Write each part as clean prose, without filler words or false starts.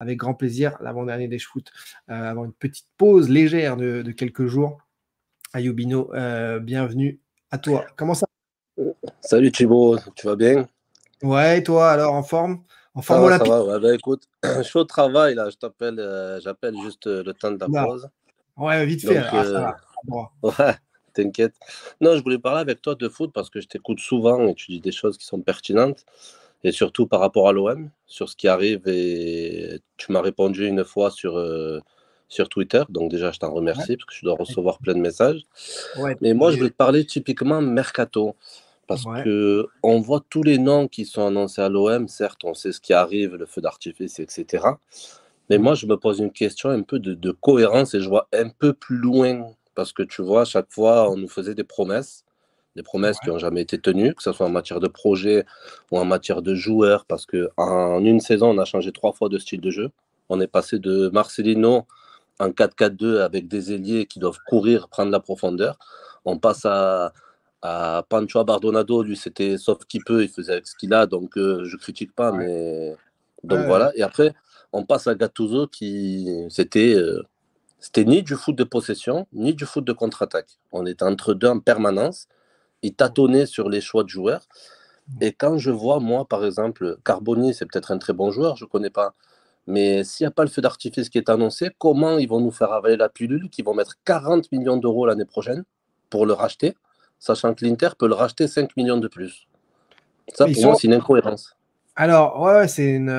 avec grand plaisir, l'avant-dernier des foot, avant une petite pause légère de quelques jours. Ayoubino, bienvenue à toi. Comment ça Salut Thibaut, tu vas bien? va? Ouais, et toi, alors, en forme? En forme Ça olympique? va. Ouais, bah, écoute, je suis au travail là, je t'appelle, j'appelle juste le temps de la Oula. pause. Ouais, vite fait, Donc, alors. Ah, ça va. Droit. ouais, t'inquiète. Non, je voulais parler avec toi de foot parce que je t'écoute souvent et tu dis des choses qui sont pertinentes et surtout par rapport à l'OM, sur ce qui arrive et tu m'as répondu une fois sur Twitter, donc déjà je t'en Ouais, remercie parce que je dois recevoir plein de messages. ouais, Mais moi, je voulais te parler typiquement Mercato. Parce ouais. que on voit tous les noms qui sont annoncés à l'OM, certes, on sait ce qui arrive, le feu d'artifice, etc. Mais Ouais. moi, je me pose une question un peu de cohérence et je vois un peu plus loin. Parce que tu vois, chaque fois, on nous faisait des promesses qui Ouais. n'ont jamais été tenues, que ce soit en matière de projet ou en matière de joueurs. Parce qu'en une saison, on a changé 3 fois de style de jeu. On est passé de Marcelino en 4-4-2 avec des ailiers qui doivent courir, prendre la profondeur. On passe à Pancho Bardonado, lui, c'était sauf qu'il peut, il faisait avec ce qu'il a, donc je critique pas, Ouais. mais donc Ouais. voilà. Et après, on passe à Gattuso qui c'était ni du foot de possession, ni du foot de contre-attaque. On était entre deux en permanence. Il tâtonnait sur les choix de joueurs. Et quand je vois, moi, par exemple, Carboni, c'est peut-être un très bon joueur, je ne connais pas. Mais s'il n'y a pas le feu d'artifice qui est annoncé, comment ils vont nous faire avaler la pilule qu'ils vont mettre 40 millions d'euros l'année prochaine pour le racheter, sachant que l'Inter peut le racheter 5 millions de plus. Ça, Mais ils pour moi, sont, c'est une incohérence. Alors, ouais, c'est une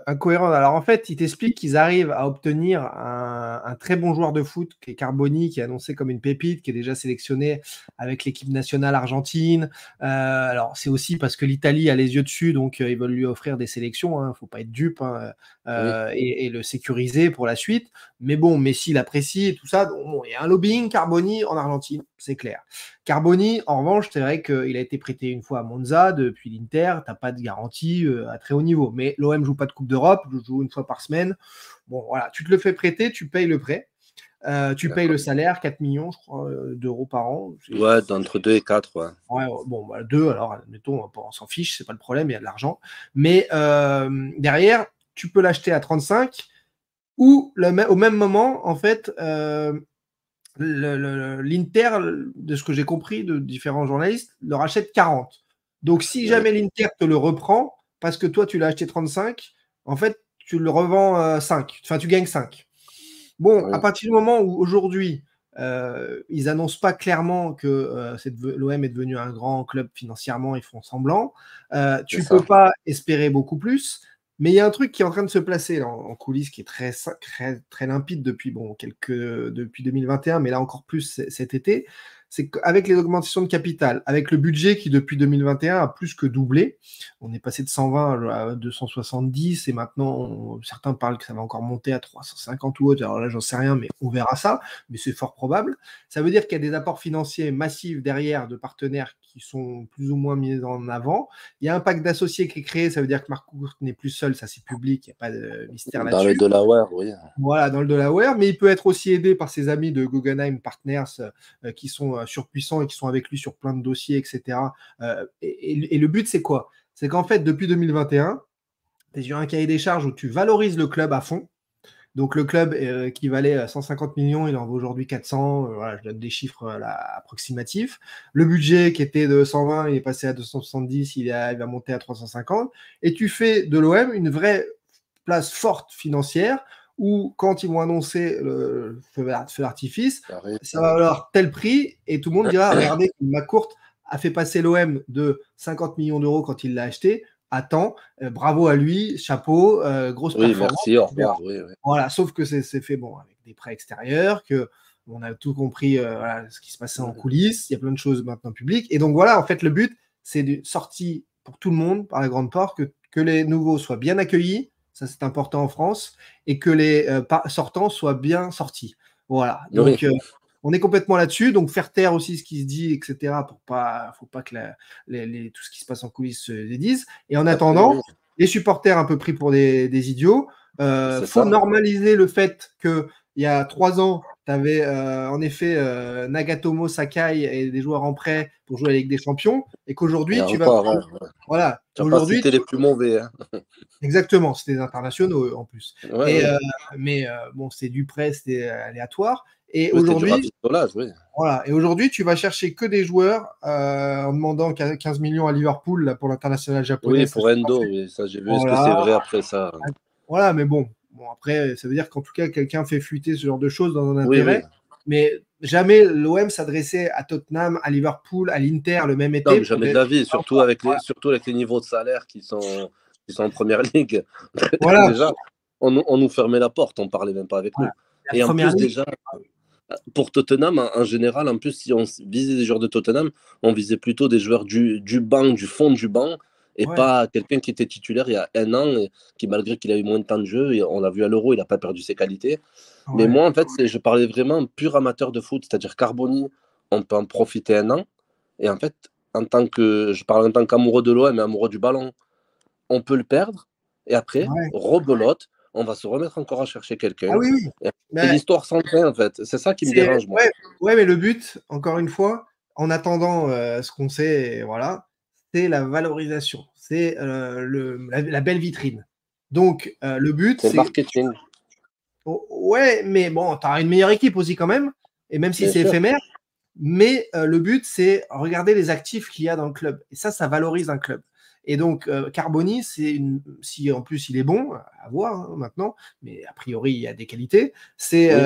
incohérence. Alors, en fait, ils t'expliquent qu'ils arrivent à obtenir un très bon joueur de foot, qui est Carboni, qui est annoncé comme une pépite, qui est déjà sélectionné avec l'équipe nationale argentine. Alors, c'est aussi parce que l'Italie a les yeux dessus, donc ils veulent lui offrir des sélections. Il ne faut pas être dupe, hein, Oui, et le sécuriser pour la suite. Mais bon, Messi l'apprécie et tout ça. Donc, bon, il y a un lobbying Carboni en Argentine, c'est clair. Carboni, en revanche, c'est vrai qu'il a été prêté une fois à Monza, depuis l'Inter, tu n'as pas de garantie à très haut niveau. Mais l'OM joue pas de Coupe d'Europe, joue une fois par semaine. Bon, voilà, tu te le fais prêter, tu payes le prêt, tu payes le d'accord. salaire, 4 millions, je crois, d'euros par an. Ouais, d'entre 2 et 4, ouais. Ouais, bon, bah, deux, alors, admettons, on s'en fiche, c'est pas le problème, il y a de l'argent. Mais derrière, tu peux l'acheter à 35 ou au même moment, en fait, l'Inter, de ce que j'ai compris de différents journalistes, le rachète 40. Donc, si Oui, jamais l'Inter te le reprend, parce que toi, tu l'as acheté 35, en fait, tu le revends 5. Enfin, tu gagnes 5. Bon, à oui, partir du moment où aujourd'hui, ils annoncent pas clairement que l'OM est devenu un grand club financièrement, ils font semblant, c'est tu ça. peux pas espérer beaucoup plus. Mais il y a un truc qui est en train de se placer là, en coulisses, qui est très limpide depuis 2021, mais là encore plus cet été. C'est qu'avec les augmentations de capital, avec le budget qui depuis 2021 a plus que doublé, on est passé de 120 à 270 et maintenant certains parlent que ça va encore monter à 350 ou autre. Alors là, j'en sais rien, mais on verra ça, mais c'est fort probable. Ça veut dire qu'il y a des apports financiers massifs derrière de partenaires qui sont plus ou moins mis en avant. Il y a un pacte d'associés qui est créé, ça veut dire que Marc Court n'est plus seul, ça c'est public, il n'y a pas de mystère Dans le là-dessus. Delaware, oui. Voilà, dans le Delaware, mais il peut être aussi aidé par ses amis de Guggenheim Partners qui sont surpuissants et qui sont avec lui sur plein de dossiers, etc. Et le but, c'est quoi? C'est qu'en fait, depuis 2021, tu es sur un cahier des charges où tu valorises le club à fond. Donc le club qui valait 150 millions, il en vaut aujourd'hui 400. Voilà, je donne des chiffres approximatifs. Le budget qui était de 120, il est passé à 270, il va monter à 350. Et tu fais de l'OM une vraie place forte financière où quand ils vont annoncer le feu d'artifice, Ça arrive. ça va valoir tel prix et tout le monde dira, regardez, McCourt a fait passer l'OM de 50 millions d'euros quand il l'a acheté à temps. Bravo à lui, chapeau, grosse Oui, performance, merci, au etc. revoir. Oui, oui. Voilà, sauf que c'est fait bon avec des prêts extérieurs, que on a tout compris voilà, ce qui se passait en coulisses, il y a plein de choses maintenant publiques. Et donc voilà, en fait, le but, c'est de sortie pour tout le monde par la grande porte, que les nouveaux soient bien accueillis, ça c'est important en France, et que les sortants soient bien sortis. Voilà, Oui, donc on est complètement là-dessus, donc faire taire aussi ce qui se dit, etc., faut pas que tout ce qui se passe en coulisses se dise. Et en après, attendant, oui, les supporters un peu pris pour des idiots, c'est faut ça. normaliser le fait qu'il y a 3 ans, tu avais en effet Nagatomo, Sakai et des joueurs en prêt pour jouer à la Ligue des Champions, et qu'aujourd'hui, tu vas. Voilà. Tu n'as pas cité les plus mauvais. Hein. Exactement, c'était des internationaux en plus. Ouais, mais bon, c'est du prêt, c'était aléatoire. Et oui, aujourd'hui, oui. voilà. Et aujourd'hui, tu vas chercher que des joueurs en demandant 15 millions à Liverpool là, pour l'international japonais. Oui, pour Endo, oui, ça j'ai vu. Voilà. Est-ce que c'est vrai après ça? Voilà, mais bon, après, ça veut dire qu'en tout cas, quelqu'un fait fuiter ce genre de choses dans un intérêt. Oui. Mais jamais l'OM s'adressait à Tottenham, à Liverpool, à l'Inter le même été. Non, mais jamais de la vie, surtout avec les niveaux de salaire qui sont en première ligue. Voilà. Déjà, on nous fermait la porte, on ne parlait même pas avec nous. Et en plus, déjà, pour Tottenham, en général, en plus, si on visait des joueurs de Tottenham, on visait plutôt des joueurs du banc, du fond du banc, et pas quelqu'un qui était titulaire il y a un an, et qui, malgré qu'il a eu moins de temps de jeu, et on l'a vu à l'Euro, il n'a pas perdu ses qualités. Mais moi, en fait, je parlais vraiment pur amateur de foot, c'est-à-dire Carboni, on peut en profiter un an, et en fait, je parle en tant qu'amoureux de l'OM, mais amoureux du ballon, on peut le perdre, et après, rebelote, on va se remettre encore à chercher quelqu'un. Ah oui. C'est l'histoire sans fin, en fait. C'est ça qui me dérange, moi. Ouais, mais le but, encore une fois, en attendant ce qu'on sait, voilà, c'est la valorisation. C'est la belle vitrine. Donc, le but, c'est le marketing. Ouais, mais bon, tu as une meilleure équipe aussi quand même, et même si c'est éphémère, mais le but, c'est regarder les actifs qu'il y a dans le club. Et ça valorise un club. Et donc, Carboni, si en plus il est bon, à voir maintenant, mais a priori, il y a des qualités,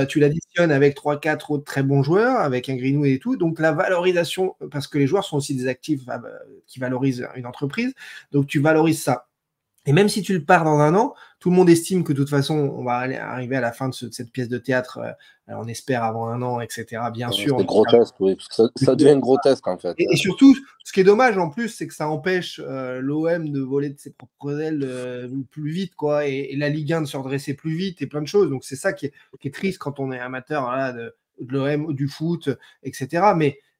tu l'additionnes avec 3-4 autres très bons joueurs, avec un Greenwood et tout, donc la valorisation, parce que les joueurs sont aussi des actifs qui valorisent une entreprise, donc tu valorises ça. Et même si tu le pars dans un an, tout le monde estime que de toute façon, on va arriver à la fin de cette pièce de théâtre, on espère avant un an, etc. Bien sûr. C'est grotesque, oui, parce que ça devient grotesque en fait. Et surtout, ce qui est dommage en plus, c'est que ça empêche l'OM de voler de ses propres ailes plus vite, quoi, et la Ligue 1 de se redresser plus vite et plein de choses. Donc c'est ça qui est triste quand on est amateur voilà, de l'OM, du foot, etc.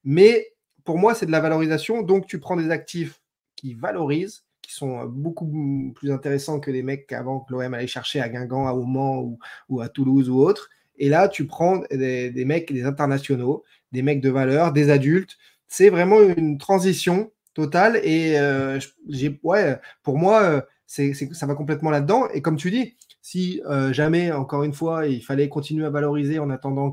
Mais pour moi, c'est de la valorisation. Donc tu prends des actifs qui valorisent, qui sont beaucoup plus intéressants que les mecs qu'avant que l'OM allait chercher à Guingamp, à au Mans ou à Toulouse ou autre. Et là, tu prends des mecs, des internationaux, des mecs de valeur, des adultes. C'est vraiment une transition totale. Et pour moi, ça va complètement là-dedans. Et comme tu dis, si jamais, encore une fois, il fallait continuer à valoriser en attendant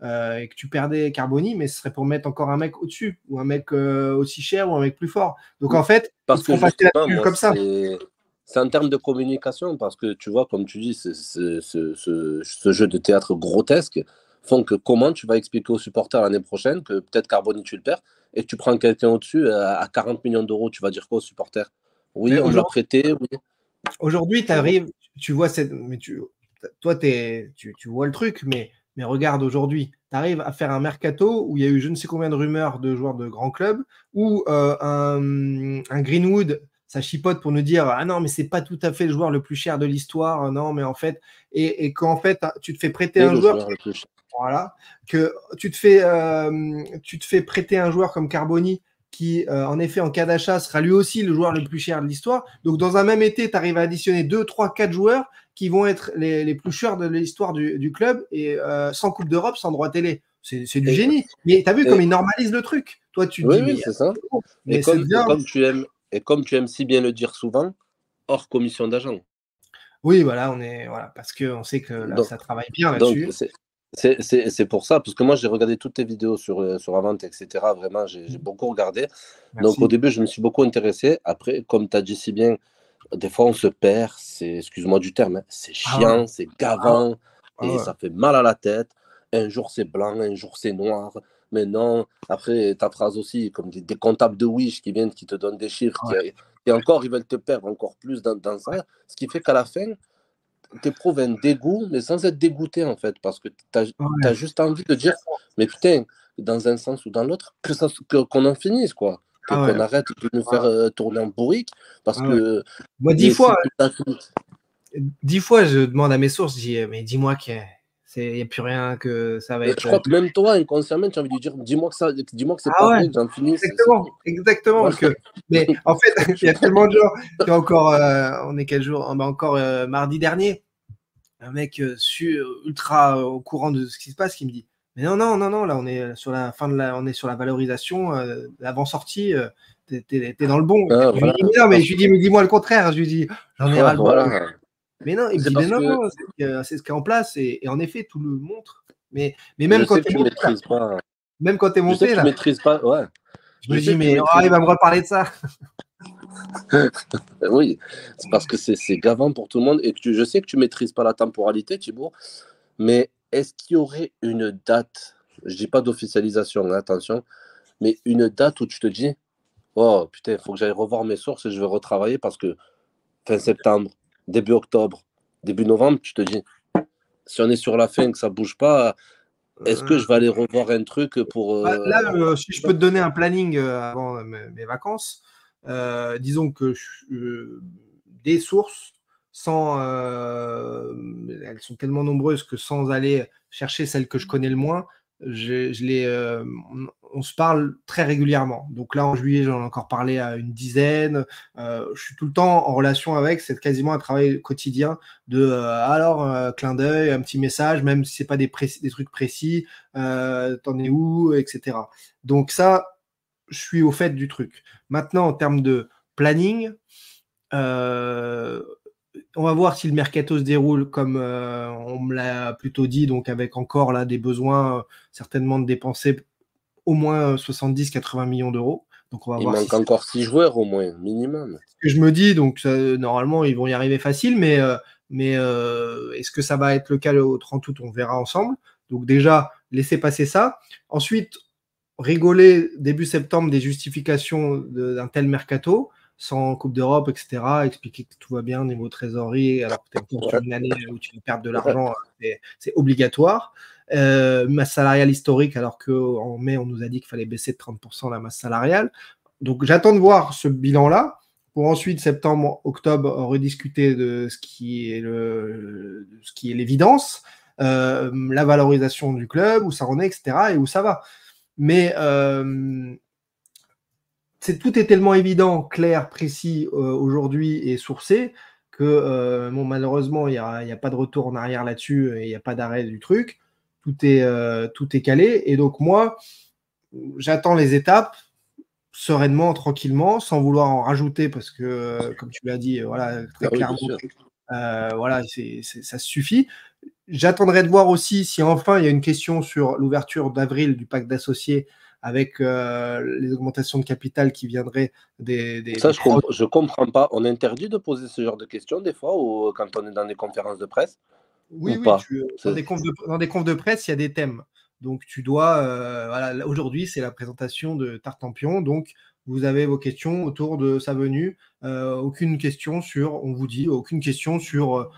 et que tu perdais Carboni, mais ce serait pour mettre encore un mec au-dessus, ou un mec aussi cher, ou un mec plus fort. Donc en fait, parce ils font passer la pilule comme ça. C'est en termes de communication, parce que tu vois, comme tu dis, ce jeu de théâtre grotesque font que comment tu vas expliquer aux supporters l'année prochaine que peut-être Carboni tu le perds et que tu prends quelqu'un au-dessus à 40 millions d'euros, tu vas dire quoi aux supporters? Oui, on l'a prêté, oui. Aujourd'hui, tu arrives, tu vois toi, tu vois le truc, mais regarde aujourd'hui, tu arrives à faire un mercato où il y a eu je ne sais combien de rumeurs de joueurs de grands clubs, où un Greenwood, ça chipote pour nous dire ah non, mais c'est pas tout à fait le joueur le plus cher de l'histoire, non, mais en fait, et qu'en fait, tu te fais prêter un joueur. Voilà, que tu te fais prêter un joueur comme Carboni qui, en effet, en cas d'achat, sera lui aussi le joueur le plus cher de l'histoire. Donc, dans un même été, tu arrives à additionner 2, 3, 4 joueurs qui vont être les plus chers de l'histoire du club et sans Coupe d'Europe, sans droit télé. C'est du génie. Mais tu as vu comme ils normalisent le truc. Toi, tu te dis, oui, c'est ça. Mais et comme tu aimes si bien le dire souvent, hors commission d'agent. Oui, voilà, parce qu'on sait que là, ça travaille bien là-dessus. C'est pour ça, parce que moi j'ai regardé toutes tes vidéos sur Avant, etc. Vraiment, j'ai beaucoup regardé. Merci. Donc au début, je me suis beaucoup intéressé. Après, comme tu as dit si bien, des fois on se perd, excuse-moi du terme, hein, c'est chiant, c'est gavant, et ça fait mal à la tête. Un jour c'est blanc, un jour c'est noir. Mais non, après ta phrase aussi, comme des comptables de Wish qui viennent, qui te donnent des chiffres, et encore ils veulent te perdre encore plus dans ça. Ce qui fait qu'à la fin, tu éprouves un dégoût, mais sans être dégoûté en fait, parce que tu as juste envie de dire, mais putain, dans un sens ou dans l'autre, qu'on en finisse, quoi. Qu'on arrête de nous faire tourner en bourrique, parce que... Moi, 10 fois, je demande à mes sources, je dis, mais dis-moi qu'il n'y a plus rien, que ça va être... Je crois que même toi, inconsciemment, tu as envie de dire, dis-moi que c'est pas vrai, que j'en finisse. Exactement. Mais en fait, il y a tellement de gens qui encore... on est quel jour? Encore mardi dernier. un mec ultra au courant de ce qui se passe qui me dit mais non, non, non, non, là on est sur la fin on est sur la valorisation l'avant-sortie, t'es dans le bon. Ah, Je lui voilà. dis mais non, mais je lui dis mais dis-moi le contraire. Je lui dis j'en ai ras le bol. Voilà. Mais non, il me C'est dit mais parce non, que c'est ce qui est en place et en effet tout le montre. Mais je même quand sais que t'es tu monté là, maîtrises pas. même quand t'es Je sais monté que tu là, maîtrises pas. Ouais. je Je me sais dis que tu mais il maîtrises. va me reparler de ça. Oui, c'est parce que c'est gavant pour tout le monde et que je sais que tu maîtrises pas la temporalité, Thibaut. Mais est-ce qu'il y aurait une date, je dis pas d'officialisation, hein, attention, mais une date où tu te dis, oh putain, il faut que j'aille revoir mes sources et je vais retravailler parce que fin septembre, début octobre, début novembre, tu te dis, si on est sur la fin, que ça bouge pas, est-ce que je vais aller revoir un truc pour. Là, si je peux te donner un planning avant mes vacances, disons que des sources, sans, elles sont tellement nombreuses que sans aller chercher celles que je connais le moins, on se parle très régulièrement. Donc là, en juillet, j'en ai encore parlé à une dizaine. Je suis tout le temps en relation avec, c'est quasiment un travail quotidien de clin d'œil, un petit message, même si c'est pas des trucs précis, t'en es où, etc. Donc ça, je suis au fait du truc. Maintenant, en termes de planning, on va voir si le mercato se déroule comme on me l'a plutôt dit, donc avec encore là des besoins certainement de dépenser au moins 70-80 millions d'euros. Donc on va Il voir si manque c'est encore 6 joueurs au moins, minimum. ce que je me dis. Donc normalement, ils vont y arriver facile, mais est-ce que ça va être le cas au 30 août? On verra ensemble. Donc déjà, laissez passer ça. Ensuite, rigoler début septembre des justifications d'un tel mercato, sans Coupe d'Europe, etc., expliquer que tout va bien au niveau trésorerie, alors que tu es encore sur Ouais. une année où tu vas perdre de l'argent, c'est obligatoire. Masse salariale historique, alors qu'en mai, on nous a dit qu'il fallait baisser de 30% la masse salariale. Donc j'attends de voir ce bilan-là, pour ensuite, septembre, octobre, rediscuter de ce qui est l'évidence, la valorisation du club, où ça en est, etc., et où ça va. Mais tout est tellement évident, clair, précis aujourd'hui et sourcé que malheureusement, il n'y a pas de retour en arrière là-dessus et il n'y a pas d'arrêt du truc. Tout est calé. Et donc, moi, j'attends les étapes sereinement, tranquillement, sans vouloir en rajouter parce que, comme tu l'as dit, voilà, Ah très oui, bien clairement, sûr. voilà, ça suffit. J'attendrai de voir aussi si enfin il y a une question sur l'ouverture d'avril du pacte d'associés avec les augmentations de capital qui viendraient Ça, des proches. je comprends pas. On est interdit de poser ce genre de questions des fois ou quand on est dans des conférences de presse Oui, ou oui, pas? dans des confs de presse, il y a des thèmes. Donc, tu dois, voilà, aujourd'hui, c'est la présentation de Tartampion. Donc, vous avez vos questions autour de sa venue. Aucune question sur, on vous dit, aucune question sur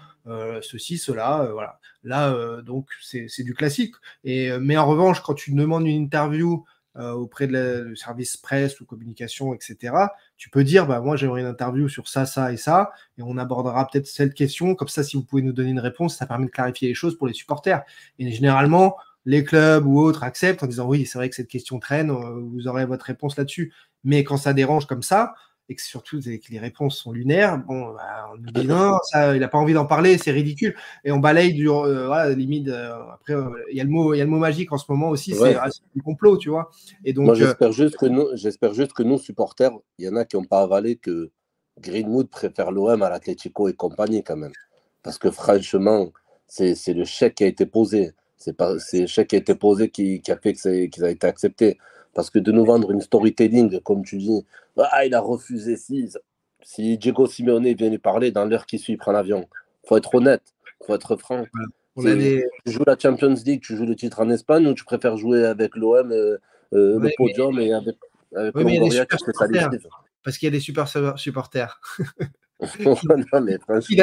ceci, cela. Voilà. Là, donc, c'est du classique. Mais en revanche, quand tu demandes une interview auprès du service presse ou communication, etc., tu peux dire, bah, moi, j'aimerais une interview sur ça, ça et ça, et on abordera peut-être cette question. Comme ça, si vous pouvez nous donner une réponse, ça permet de clarifier les choses pour les supporters. Et généralement, les clubs ou autres acceptent en disant, oui, c'est vrai que cette question traîne, vous aurez votre réponse là-dessus. Mais quand ça dérange comme ça, et que surtout que les réponses sont lunaires, bon, bah, on nous dit non, ça, il n'a pas envie d'en parler, c'est ridicule. Et on balaye voilà, limite. Après, il y a le mot magique en ce moment aussi, c'est Ouais. du complot, tu vois. Et Moi, donc, j'espère juste que nous, supporters, il y en a qui n'ont pas avalé que Greenwood préfère l'OM à l'Atlético et compagnie quand même. Parce que franchement, c'est le chèque qui a été posé. C'est le chèque qui a été posé qui a fait qu'ils a été accepté. Parce que de nous vendre une storytelling, comme tu dis, ah, il a refusé si Diego Simeone vient lui parler, dans l'heure qui suit, il prend l'avion. Il faut être honnête, il faut être franc. voilà, on a des. Tu joues la Champions League, tu joues le titre en Espagne ou tu préfères jouer avec l'OM, le Ouais, podium et avec oui, mais il y a des Longoria super qui fait ça les supporters. chiffres. Parce qu'il y a des super supporters. Non, mais Qui franchement,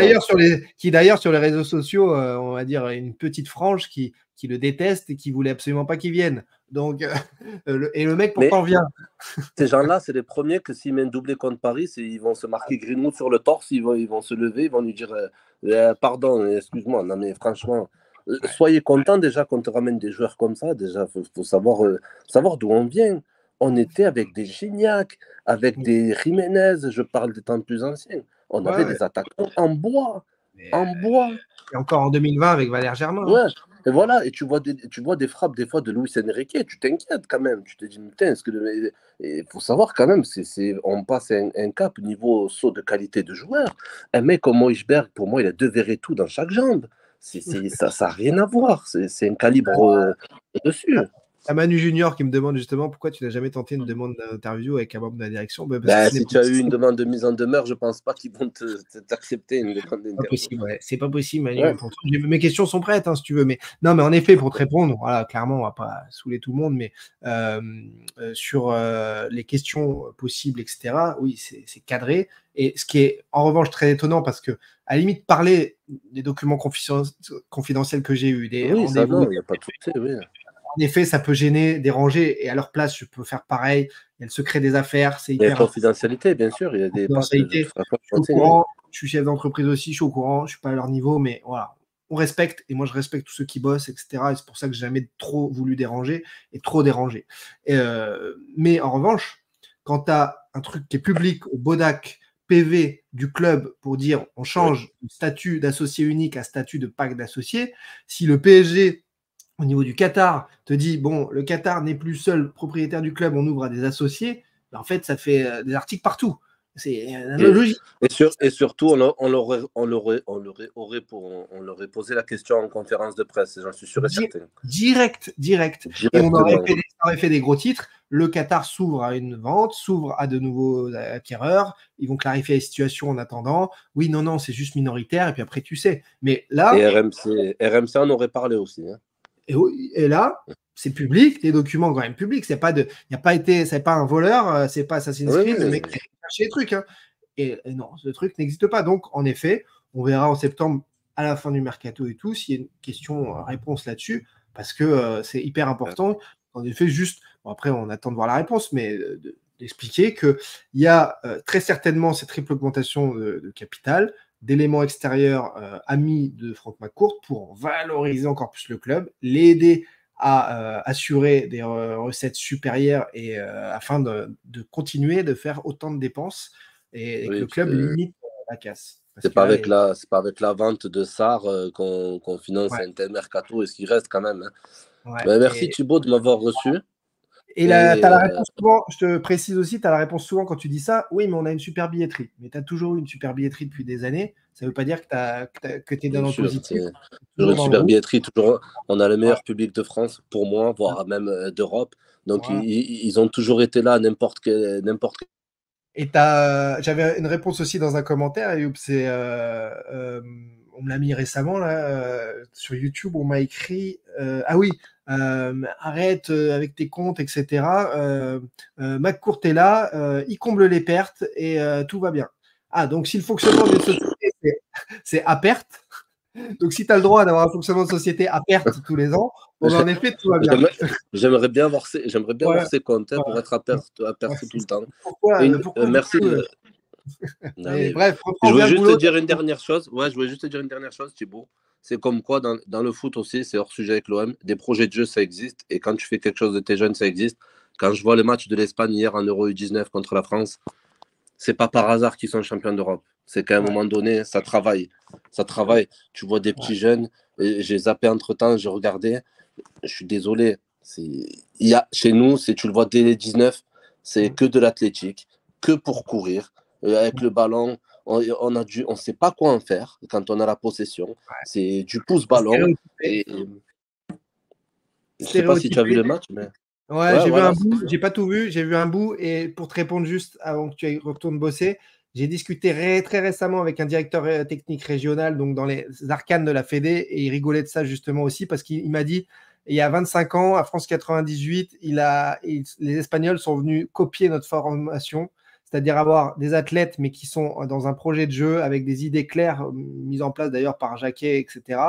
d'ailleurs sur les réseaux sociaux, on va dire une petite frange qui le déteste et qui voulait absolument pas qu'il vienne. Donc et le mec mais pourtant vient. ces gens-là, c'est les premiers que s'ils mettent doublé contre Paris, ils vont se marquer Greenwood sur le torse, ils vont se lever, ils vont lui dire pardon, excuse-moi. Non, mais franchement, soyez content déjà qu'on te ramène des joueurs comme ça. Déjà, faut savoir d'où on vient. On était avec des Gignac, avec des Jiménez, je parle des temps plus anciens. On Ouais, avait ouais. des attaquants en bois. en bois. Et encore en 2020 avec Valère Germain. Ouais, et voilà, et tu vois des frappes des fois de Luis Enrique, tu t'inquiètes quand même. Tu te dis, putain, il faut savoir quand même, on passe un cap niveau saut de qualité de joueur. Un mec comme Højbjerg, pour moi, il a 2 Verretou dans chaque jambe. Ça n'a rien à voir. C'est un calibre dessus. À Manu Junior qui me demande justement pourquoi tu n'as jamais tenté une demande d'interview avec un membre de la direction. Si tu as eu une demande de mise en demeure, je ne pense pas qu'ils vont t'accepter une demande d'interview. C'est pas possible, ouais. C'est pas possible, Manu. Ouais. Mes questions sont prêtes, hein, si tu veux. Mais non, mais en effet, pour te répondre, voilà, clairement, on va pas saouler tout le monde, mais sur les questions possibles, etc. Oui, c'est cadré. Et ce qui est en revanche très étonnant, parce que à la limite parler des documents confidentiels que j'ai eus, des rendez-vous, il n'y a pas de souci, oui. En effet, ça peut gêner, déranger, et à leur place, je peux faire pareil. Il y a le secret des affaires, c'est hyper. Il y a la confidentialité, bien sûr. Il y a des confidentialités. Je suis au courant, je suis chef d'entreprise aussi, je suis au courant, je ne suis pas à leur niveau, mais voilà. On respecte, et moi je respecte tous ceux qui bossent, etc. Et c'est pour ça que j'ai jamais trop voulu déranger et trop déranger. Mais en revanche, quand tu as un truc qui est public au Bodac, PV du club pour dire on change de statut d'associé unique à statut de pacte d'associés, si le PSG au niveau du Qatar, te dit, bon, le Qatar n'est plus seul propriétaire du club, on ouvre à des associés, ben en fait, ça fait des articles partout. C'est logique. Et surtout, on leur aurait posé la question en conférence de presse, j'en suis sûr et certain. Direct. Et on aurait fait des gros titres. Le Qatar s'ouvre à une vente, s'ouvre à de nouveaux acquéreurs. Ils vont clarifier la situation en attendant. Oui, non, c'est juste minoritaire. Et puis après, tu sais. Mais là. Et RMC en aurait parlé aussi. Hein. Et là, c'est public, les documents quand même publics. C'est pas un voleur, c'est pas Assassin's Creed, le mec qui a cherché les trucs. Hein. Et non, ce truc n'existe pas. Donc, en effet, on verra en septembre, à la fin du mercato et tout, s'il y a une question-réponse là-dessus, parce que c'est hyper important. En effet, juste, bon, après, on attend de voir la réponse, mais d'expliquer qu'il y a très certainement cette triple augmentation de capital, d'éléments extérieurs amis de Franck McCourt pour valoriser encore plus le club, l'aider à assurer des recettes supérieures et afin de continuer de faire autant de dépenses et que le club limite la casse. C'est pas avec la vente de Sarr qu'on finance un tel mercato et ce qui reste quand même. Hein. Ouais, merci Thibaut de m'avoir reçu. Et tu as la réponse souvent, je te précise aussi, tu as la réponse souvent quand tu dis ça, oui, mais on a une super billetterie. Mais tu as toujours eu une super billetterie depuis des années. Ça ne veut pas dire que tu es dans le positif. Toujours une super billetterie, toujours. On a le meilleur public de France, pour moi, voire même d'Europe. Donc, ils ont toujours été là, n'importe quel. Et j'avais une réponse aussi dans un commentaire, et c'est on me l'a mis récemment là sur YouTube, on m'a écrit ah oui, arrête avec tes comptes, etc. McCourt est là, il comble les pertes et tout va bien. Ah, donc si le fonctionnement d'une société c'est à perte, donc si tu as le droit d'avoir un fonctionnement de société à perte tous les ans, en effet, tout va bien. J'aimerais bien voir ces comptes pour être à perte tout le temps. Pourquoi merci. Bref, je voulais juste te dire une dernière chose. Ouais, je voulais juste te dire une dernière chose, Thibaut. C'est comme quoi, dans le foot aussi, c'est hors sujet avec l'OM. Des projets de jeu, ça existe. Et quand tu fais quelque chose de tes jeunes, ça existe. Quand je vois le match de l'Espagne hier en Euro U19 contre la France, c'est pas par hasard qu'ils sont champions d'Europe. C'est qu'à un moment donné, ça travaille. Ça travaille. Tu vois des petits jeunes. J'ai zappé entre-temps, j'ai regardé. Je suis désolé. Chez nous, tu le vois dès les 19, c'est que de l'athlétique, que pour courir. Avec le ballon, on ne sait pas quoi en faire quand on a la possession. C'est du pouce-ballon. Je ne sais pas si tu as vu le match, mais... Ouais, j'ai vu un bout, j'ai pas tout vu, j'ai vu un bout, et pour te répondre juste avant que tu retournes bosser, j'ai discuté très récemment avec un directeur technique régional, donc dans les arcanes de la Fédé, et il rigolait de ça justement aussi, parce qu'il m'a dit, il y a 25 ans, à France 98, les Espagnols sont venus copier notre formation, c'est-à-dire avoir des athlètes, mais qui sont dans un projet de jeu avec des idées claires, mises en place d'ailleurs par Jacquet, etc.,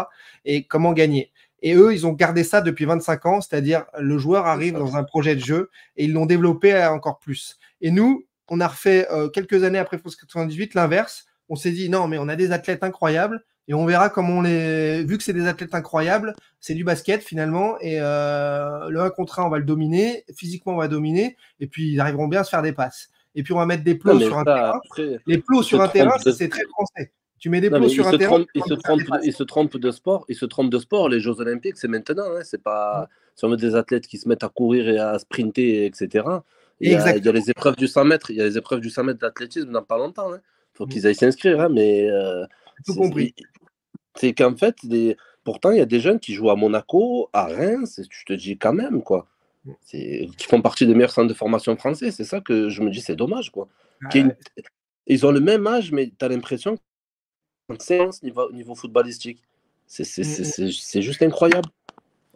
et comment gagner. Et eux, ils ont gardé ça depuis 25 ans, c'est-à-dire le joueur arrive dans un projet de jeu et ils l'ont développé encore plus. Et nous, on a refait quelques années après France 98 l'inverse. On s'est dit non, mais on a des athlètes incroyables et on verra comment vu que c'est des athlètes incroyables, c'est du basket finalement, et le 1 contre 1, on va le dominer, physiquement on va dominer, et puis ils arriveront bien à se faire des passes. Et puis on va mettre des plots sur un terrain. Les plots sur un terrain, c'est très français. Tu mets des Non, plots mais sur un terrain, il se trompe de sport. Il se trompe de sport. Les Jeux Olympiques, c'est maintenant. Hein. C'est pas si on met des athlètes qui se mettent à courir et à sprinter, etc. Il y a Exactement. les épreuves du 100 mètres. Il y a les épreuves du 100 mètres d'athlétisme dans pas longtemps. Il faut qu'ils aillent s'inscrire. Hein, mais Tout c'est compris. c'est qu'en fait, pourtant, il y a des jeunes qui jouent à Monaco, à Reims. Et tu te dis quand même, quoi. Qui font partie des meilleurs centres de formation français. C'est ça que je me dis, c'est dommage, quoi. Ouais, Ils ont le même âge, mais tu as l'impression en séance niveau footballistique. C'est juste incroyable.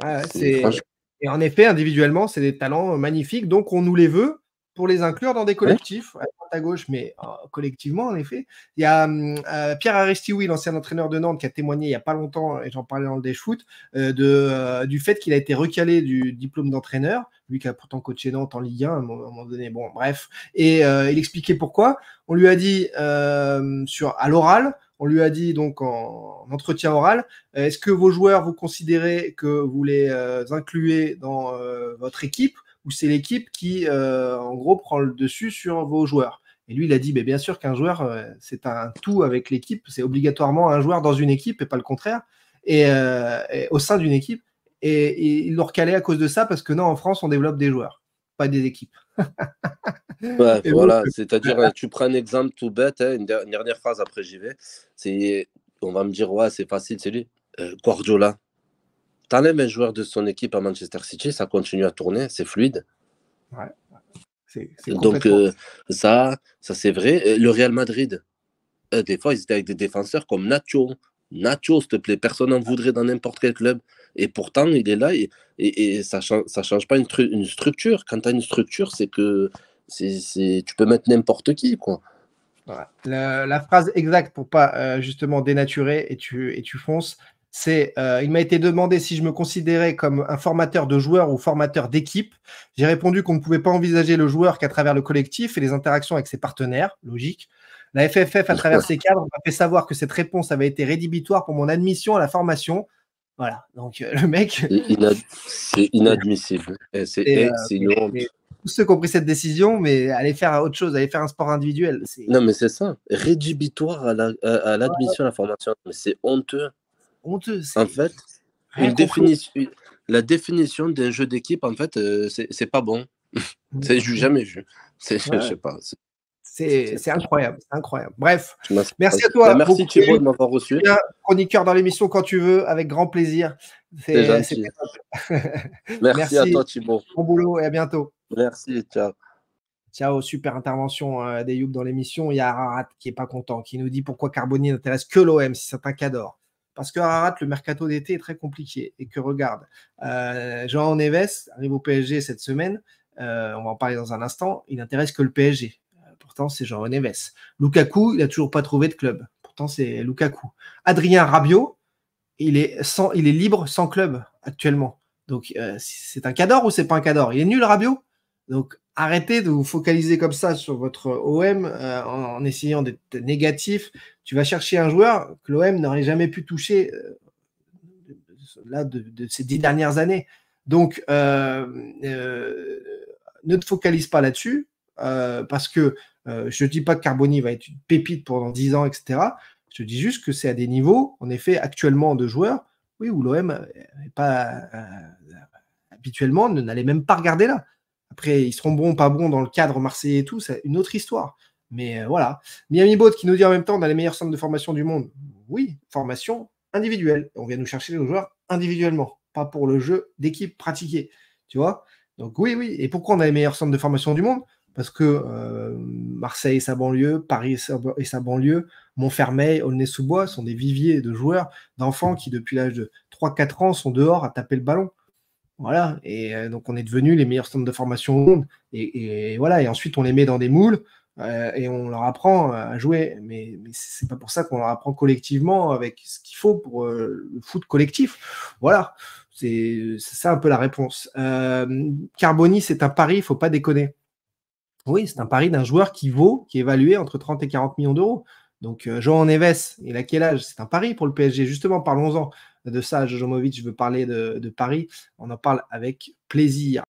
ouais, Franchement. et en effet, individuellement, c'est des talents magnifiques. Donc, on nous les veut pour les inclure dans des Ouais. collectifs, à droite à gauche, mais collectivement, en effet. Il y a Pierre Aristioui, l'ancien entraîneur de Nantes, qui a témoigné il n'y a pas longtemps, et j'en parlais dans le Dash Foot, du fait qu'il a été recalé du diplôme d'entraîneur, lui qui a pourtant coaché Nantes en Ligue 1 à un moment donné. Bon, bref. Et il expliquait pourquoi. On lui a dit à l'oral, on lui a dit donc en entretien oral, est-ce que vos joueurs, vous considérez que vous les incluez dans votre équipe ou c'est l'équipe qui, en gros, prend le dessus sur vos joueurs? Et lui, il a dit, mais bien sûr qu'un joueur, c'est un tout avec l'équipe, c'est obligatoirement un joueur dans une équipe et pas le contraire, et au sein d'une équipe. Et ils l'ont recalé à cause de ça, parce que non, en France, on développe des joueurs, pas des équipes. Ouais, Et donc, voilà. C'est-à-dire, tu prends un exemple tout bête, hein, une dernière phrase, après j'y vais. On va me dire, ouais, c'est facile, c'est lui. Guardiola. T'enlèves un joueur de son équipe à Manchester City, ça continue à tourner, c'est fluide. ouais, c'est Donc, complètement. ça c'est vrai. Le Real Madrid, des fois, ils étaient avec des défenseurs comme Nacho. Nacho, s'il te plaît, personne n'en voudrait dans n'importe quel club. Et pourtant, il est là et ça change pas une structure. Quand tu as une structure, c'est que tu peux mettre n'importe qui, quoi. Voilà. La phrase exacte pour pas justement dénaturer et tu fonces, c'est il m'a été demandé si je me considérais comme un formateur de joueurs ou formateur d'équipe. J'ai répondu qu'on ne pouvait pas envisager le joueur qu'à travers le collectif et les interactions avec ses partenaires, logique. La FFF, à travers ses cadres, m'a fait savoir que cette réponse avait été rédhibitoire pour mon admission à la formation. Voilà, donc le mec, C'est inadmissible. C'est une honte. tous ceux qui ont pris cette décision, mais aller faire autre chose, aller faire un sport individuel, c'est Non, mais c'est ça. Rédhibitoire à l'admission à la formation. Mais c'est honteux. honteux, En c'est fait, rien compris. la définition d'un jeu d'équipe, en fait, c'est pas bon. C'est jamais vu. Je Ouais, sais pas. c'est incroyable, c'est incroyable. Bref, Je m'en- merci à Ben, toi, merci beaucoup. Thibaut de m'avoir reçu. Chroniqueur dans l'émission quand tu veux, avec grand plaisir. C'est C'était gentil. top. Merci à Merci, toi Thibaut. bon boulot et à bientôt. Merci, ciao. Ciao, super intervention d'Ayoub dans l'émission. Il y a Ararat qui est pas content, qui nous dit pourquoi Carboni n'intéresse que l'OM si c'est un cador. Parce que Ararat, le mercato d'été est très compliqué et que regarde, João Neves arrive au PSG cette semaine. On va en parler dans un instant. Il n'intéresse que le PSG. Pourtant, c'est João Neves. Lukaku, il n'a toujours pas trouvé de club. Pourtant, c'est Lukaku. Adrien Rabiot, il est libre sans club actuellement. Donc, c'est un cador ou c'est pas un cador? Il est nul, Rabiot. Donc, arrêtez de vous focaliser comme ça sur votre OM en essayant d'être négatif. Tu vas chercher un joueur que l'OM n'aurait jamais pu toucher là de ces 10 dernières années. Donc, ne te focalise pas là-dessus parce que je ne dis pas que Carboni va être une pépite pendant 10 ans, etc. Je dis juste que c'est à des niveaux, en effet, actuellement de joueurs, oui, où l'OM n'est pas habituellement n'allait même pas regarder là. Après, ils seront bons, pas bons dans le cadre marseillais et tout, c'est une autre histoire. Mais voilà. Miami Boat qui nous dit en même temps, on a les meilleurs centres de formation du monde. Oui, formation individuelle. On vient nous chercher les joueurs individuellement, pas pour le jeu d'équipe pratiqué. Tu vois? Donc oui, oui. Et pourquoi on a les meilleurs centres de formation du monde? Parce que Marseille et sa banlieue, Paris et sa banlieue, Montfermeil, Aulnay-sous-Bois sont des viviers de joueurs, d'enfants qui, depuis l'âge de 3-4 ans, sont dehors à taper le ballon. Voilà, et donc on est devenus les meilleurs centres de formation au monde. Et voilà, et ensuite on les met dans des moules et on leur apprend à jouer. Mais c'est pas pour ça qu'on leur apprend collectivement avec ce qu'il faut pour le foot collectif. Voilà, c'est ça un peu la réponse. Carboni, c'est un pari, il ne faut pas déconner. Oui, c'est un pari d'un joueur qui est évalué entre 30 et 40 millions d'euros. Donc, João Neves, il a quel âge? C'est un pari pour le PSG. Justement, parlons-en de ça. Jojomovic veut parler de Paris. On en parle avec plaisir.